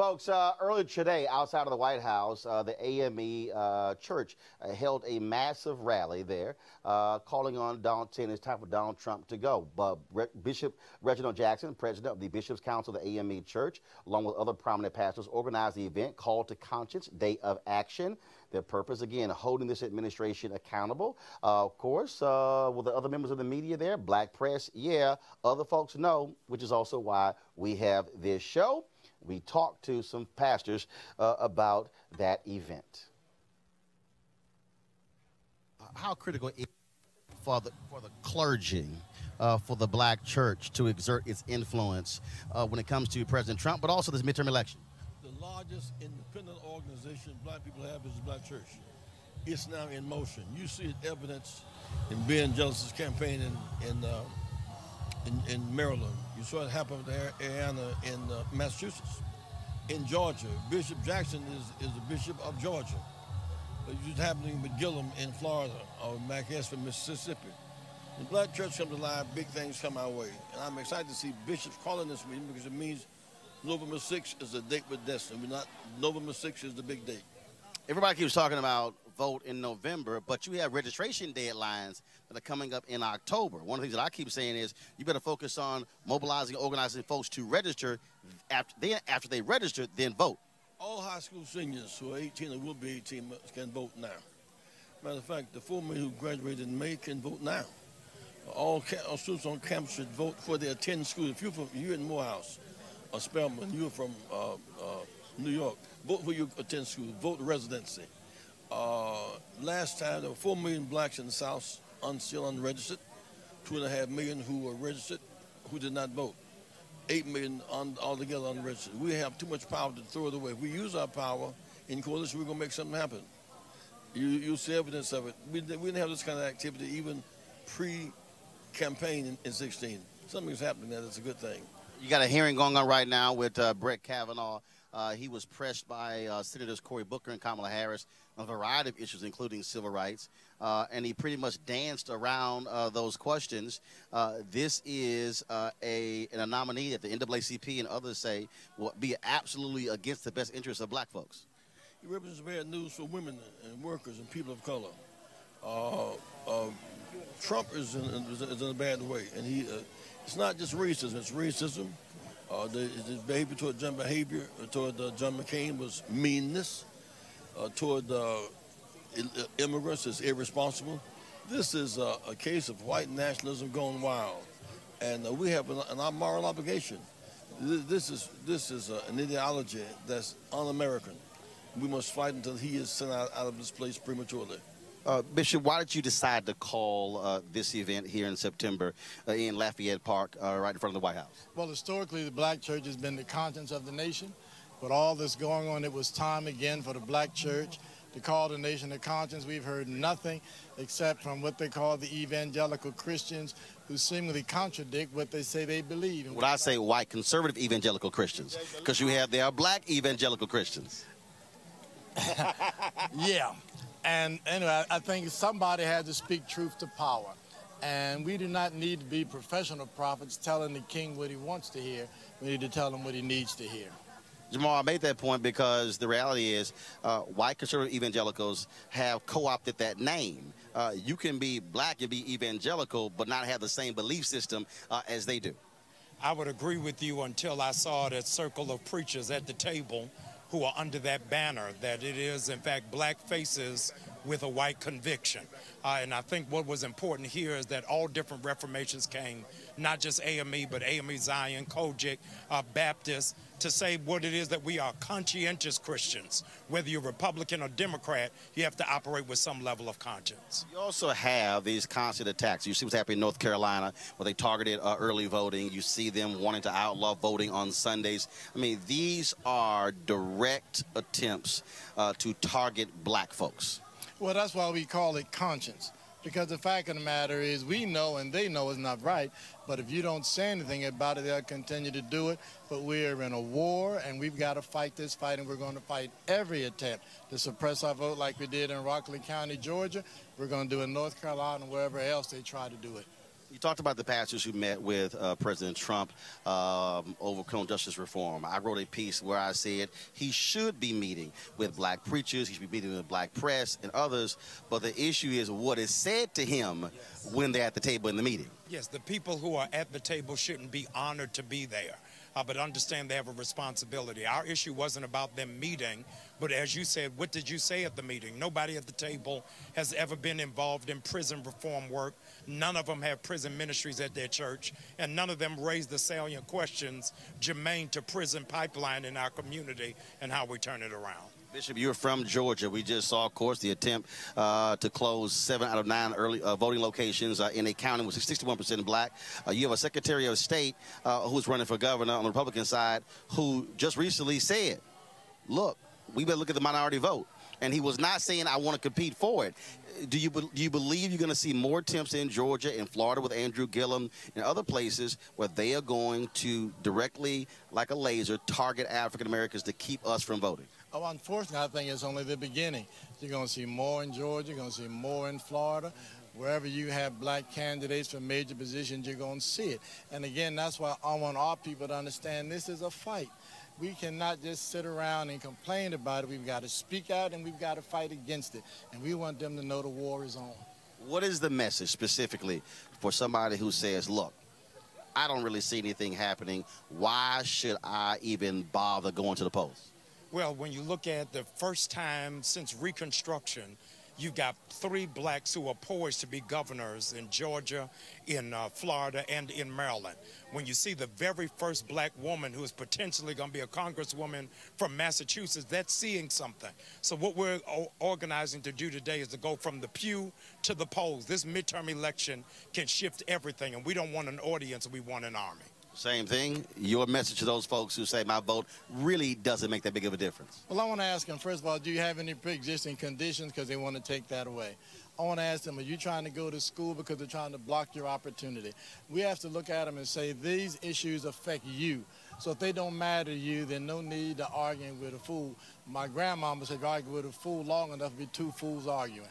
Folks, earlier today, outside of the White House, the AME Church held a massive rally there, calling on Donald Trump, it's time for Donald Trump to go. But Bishop Reginald Jackson, president of the Bishops' Council of the AME Church, along with other prominent pastors, organized the event called to Conscience Day of Action. Their purpose, again, holding this administration accountable. Of course, with the other members of the media there, black press, yeah, other folks know, which is also why we have this show. We talked to some pastors about that event. How critical is it for the clergy, for the black church to exert its influence when it comes to President Trump, but also this midterm election? The largest independent organization black people have is the black church. It's now in motion. You see it evidenced in Ben Jealous's campaign in Maryland. You saw it happen with Ariana in Massachusetts. In Georgia, Bishop Jackson is the Bishop of Georgia. It's happening with Gillum in Florida, or McCain from Mississippi. When black church comes alive, big things come our way. And I'm excited to see bishops calling this meeting because it means November 6th is the date with destiny. November 6th is the big date. Everybody keeps talking about vote in November, but you have registration deadlines that are coming up in October. One of the things that I keep saying is you better focus on mobilizing, organizing folks to register. After they register, then vote. All high school seniors who are 18 or will be 18 can vote now. Matter of fact, the 4 million who graduated in May can vote now. All students on campus should vote for their 10 schools. If you're in Morehouse or Spelman, you're from New York, vote for your 10 schools, vote residency. Last time, there were 4 million blacks in the South still unregistered, 2.5 million who were registered who did not vote, 8 million altogether unregistered. We have too much power to throw it away. If we use our power in coalition, we're going to make something happen. You see evidence of it. We didn't have this kind of activity even pre-campaign in 16. Something's happening there that's a good thing. You got a hearing going on right now with Brett Kavanaugh. He was pressed by Senators Cory Booker and Kamala Harris on a variety of issues, including civil rights, and he pretty much danced around those questions. This is a nominee that the NAACP and others say will be absolutely against the best interests of black folks. He represents bad news for women and workers and people of color. Trump is in a bad way, and it's not just racism, it's racism. His behavior toward John McCain was meanness. Toward immigrants is irresponsible. This is a case of white nationalism gone wild, and we have an moral obligation. This is an ideology that's un-American. We must fight until he is sent out of this place prematurely. Bishop, why did you decide to call this event here in September in Lafayette Park, right in front of the White House? Well, historically, the black church has been the conscience of the nation. With all this going on, it was time again for the black church to call the nation to conscience. We've heard nothing except from what they call the evangelical Christians who seemingly contradict what they say they believe. And when I say white conservative evangelical Christians, because there are black evangelical Christians. Yeah. And anyway, I think somebody had to speak truth to power. And we do not need to be professional prophets telling the king what he wants to hear. We need to tell him what he needs to hear. Jamal, I made that point because the reality is white conservative evangelicals have co-opted that name. You can be black and be evangelical, but not have the same belief system as they do. I would agree with you until I saw that circle of preachers at the table who are under that banner, that it is, in fact, black faces with a white conviction. And I think what was important here is that all different reformations came, not just AME, but AME Zion, Kojic, Baptist, to say what it is that we are conscientious Christians. Whether you're Republican or Democrat, you have to operate with some level of conscience. You also have these constant attacks. You see what's happening in North Carolina, where they targeted early voting. You see them wanting to outlaw voting on Sundays. I mean, these are direct attempts to target black folks. Well, that's why we call it conscience, because the fact of the matter is we know and they know it's not right, but if you don't say anything about it, they'll continue to do it. But we're in a war, and we've got to fight this fight, and we're going to fight every attempt to suppress our vote like we did in Rockland County, Georgia. We're going to do it in North Carolina and wherever else they try to do it. You talked about the pastors who met with President Trump over criminal justice reform. I wrote a piece where I said he should be meeting with black preachers, he should be meeting with black press and others, but the issue is what is said to him when they're at the table in the meeting. Yes, the people who are at the table shouldn't be honored to be there, but understand they have a responsibility. Our issue wasn't about them meeting, but as you said, what did you say at the meeting? Nobody at the table has ever been involved in prison reform work. None of them have prison ministries at their church, and none of them raised the salient questions germane to prison pipeline in our community and how we turn it around. Bishop, you're from Georgia. We just saw, of course, the attempt to close 7 out of 9 early voting locations in a county with 61% black. You have a Secretary of State who's running for governor on the Republican side who just recently said, look, we better look at the minority vote. And he was not saying, I want to compete for it. Do you believe you're going to see more attempts in Georgia and Florida with Andrew Gillum and other places where they are going to directly, like a laser, target African Americans to keep us from voting? Oh, unfortunately, I think it's only the beginning. You're going to see more in Georgia. You're going to see more in Florida. Wherever you have black candidates for major positions, you're going to see it. And again, that's why I want our people to understand this is a fight. We cannot just sit around and complain about it. We've got to speak out and we've got to fight against it. And we want them to know the war is on. What is the message specifically for somebody who says, look, I don't really see anything happening. Why should I even bother going to the polls? Well, when you look at the first time since Reconstruction, you've got 3 blacks who are poised to be governors in Georgia, in Florida, and in Maryland. When you see the very first black woman who is potentially going to be a congresswoman from Massachusetts, that's seeing something. So what we're organizing to do today is to go from the pew to the polls. This midterm election can shift everything, and we don't want an audience, we want an army. Same thing. Your message to those folks who say my vote really doesn't make that big of a difference. Well, I want to ask them, first of all, do you have any pre-existing conditions, because they want to take that away? I want to ask them, are you trying to go to school because they're trying to block your opportunity? We have to look at them and say, these issues affect you. So if they don't matter to you, then no need to argue with a fool. My grandmama said, if you argue with a fool long enough, it'll be 2 fools arguing.